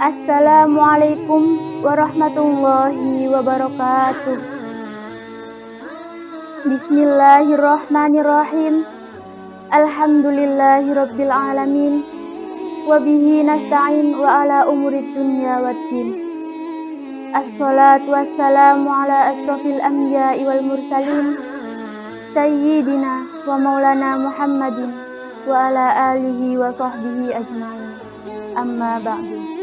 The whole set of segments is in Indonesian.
Assalamualaikum warahmatullahi wabarakatuh. Bismillahirrahmanirrahim. Alhamdulillahirabbil alamin. Wabihi nasta'in wa ala umurid dunya waddin. Assalatu wassalamu ala asrafil anbiya'i wal mursalin Sayyidina wa maulana Muhammadin wa ala alihi wa sahbihi ajma'in. Amma ba'du.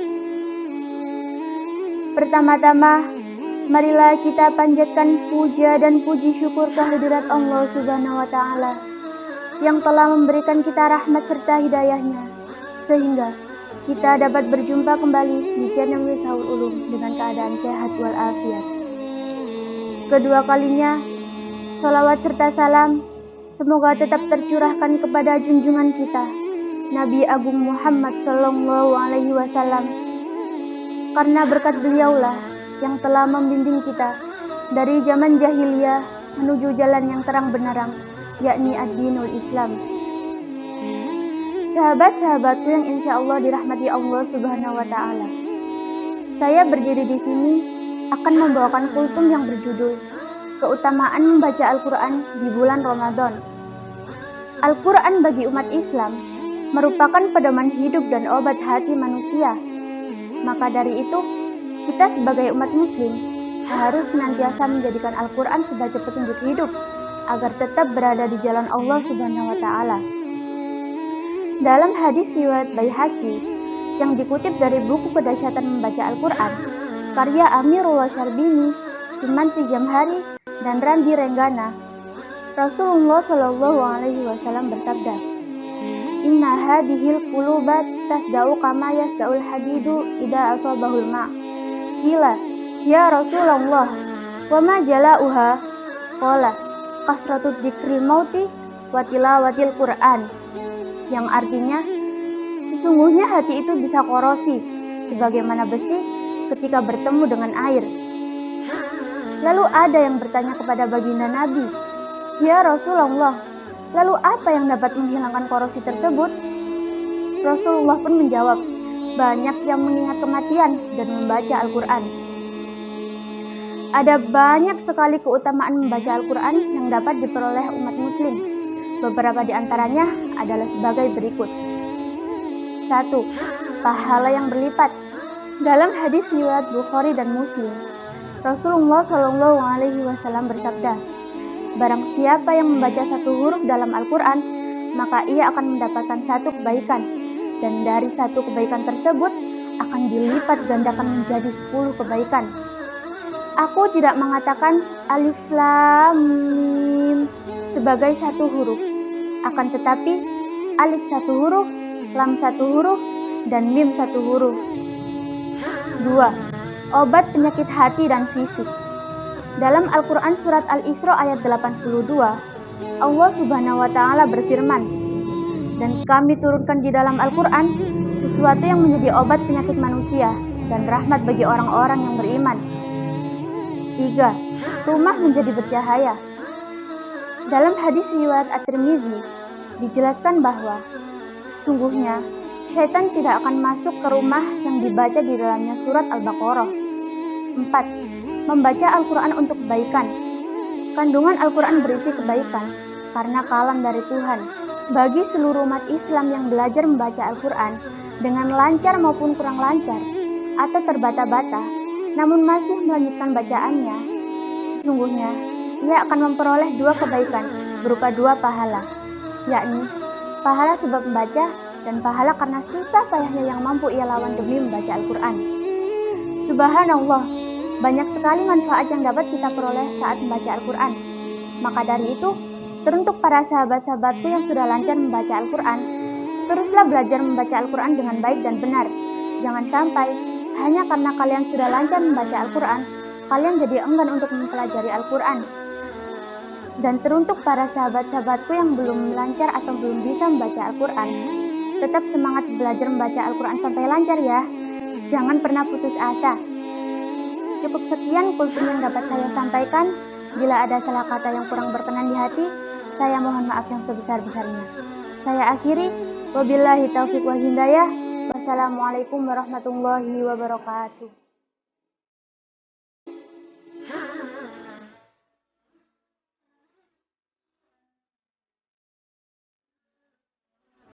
Pertama-tama, marilah kita panjatkan puja dan puji syukur kehadirat Allah Subhanahu wa Ta'ala yang telah memberikan kita rahmat serta hidayahnya, sehingga kita dapat berjumpa kembali di channel Miftahul Ulum dengan keadaan sehat walafiat. Kedua kalinya, sholawat serta salam semoga tetap tercurahkan kepada junjungan kita, Nabi Agung Muhammad Sallallahu Alaihi Wasallam, karena berkat beliaulah yang telah membimbing kita dari zaman jahiliyah menuju jalan yang terang benderang, yakni ad-dinul Islam. Sahabat-sahabatku yang insya Allah dirahmati Allah Subhanahu wa Ta'ala, saya berdiri di sini akan membawakan kultum yang berjudul Keutamaan Membaca Al-Quran di Bulan Ramadan. Al-Quran bagi umat Islam merupakan pedoman hidup dan obat hati manusia. Maka dari itu, kita sebagai umat muslim harus senantiasa menjadikan Al-Quran sebagai petunjuk hidup agar tetap berada di jalan Allah Subhanahu wa Ta'ala. Dalam hadis riwayat Baihaqi yang dikutip dari buku Kedahsyatan Membaca Al-Quran karya Amirullah Syarbini, Sumantri Jamhari, dan Randi Renggana, Rasulullah Shallallahu Alaihi Wasallam bersabda, Inna hadihil qulubat tasda'u kama yasda'ul hadidu idza asabahul ma'. Qila, ya Rasulullah, wa ma jala'uha? Qala, kasratud dzikril mauti wa tilawatil Qur'an. Yang artinya, sesungguhnya hati itu bisa korosi sebagaimana besi ketika bertemu dengan air. Lalu ada yang bertanya kepada baginda Nabi, ya Rasulullah, lalu apa yang dapat menghilangkan korosi tersebut? Rasulullah pun menjawab, banyak yang mengingat kematian dan membaca Al-Quran. Ada banyak sekali keutamaan membaca Al-Quran yang dapat diperoleh umat muslim. Beberapa di antaranya adalah sebagai berikut. 1. Pahala yang berlipat. Dalam hadis riwayat Bukhari dan Muslim, Rasulullah Shallallahu Alaihi Wasallam bersabda, barang siapa yang membaca satu huruf dalam Al-Quran, maka ia akan mendapatkan satu kebaikan, dan dari satu kebaikan tersebut akan dilipat gandakan menjadi 10 kebaikan. Aku tidak mengatakan alif lam mim sebagai satu huruf, akan tetapi alif satu huruf, lam satu huruf, dan mim satu huruf. 2. Obat penyakit hati dan fisik. Dalam Al-Quran surat Al-Isra ayat 82, Allah Subhanahu wa Ta'ala berfirman, dan kami turunkan di dalam Al-Quran sesuatu yang menjadi obat penyakit manusia dan rahmat bagi orang-orang yang beriman. 3. Rumah menjadi bercahaya. Dalam hadis riwayat At-Tirmizi dijelaskan bahwa sesungguhnya syaitan tidak akan masuk ke rumah yang dibaca di dalamnya surat Al-Baqarah. 4. Membaca Al-Quran untuk kebaikan. Kandungan Al-Quran berisi kebaikan karena kalam dari Tuhan. Bagi seluruh umat Islam yang belajar membaca Al-Quran dengan lancar maupun kurang lancar atau terbata-bata, namun masih melanjutkan bacaannya, sesungguhnya ia akan memperoleh 2 kebaikan berupa 2 pahala, yakni pahala sebab membaca dan pahala karena susah payahnya yang mampu ia lawan demi membaca Al-Quran. Subhanallah, banyak sekali manfaat yang dapat kita peroleh saat membaca Al-Quran. Maka dari itu, teruntuk para sahabat-sahabatku yang sudah lancar membaca Al-Quran, teruslah belajar membaca Al-Quran dengan baik dan benar. Jangan sampai hanya karena kalian sudah lancar membaca Al-Quran, kalian jadi enggan untuk mempelajari Al-Quran. Dan teruntuk para sahabat-sahabatku yang belum lancar atau belum bisa membaca Al-Quran, tetap semangat belajar membaca Al-Quran sampai lancar ya. Jangan pernah putus asa. Cukup sekian kultum yang dapat saya sampaikan. Bila ada salah kata yang kurang berkenan di hati, saya mohon maaf yang sebesar-besarnya. Saya akhiri, wabillahi taufiq wal hidayah. Wassalamualaikum warahmatullahi wabarakatuh.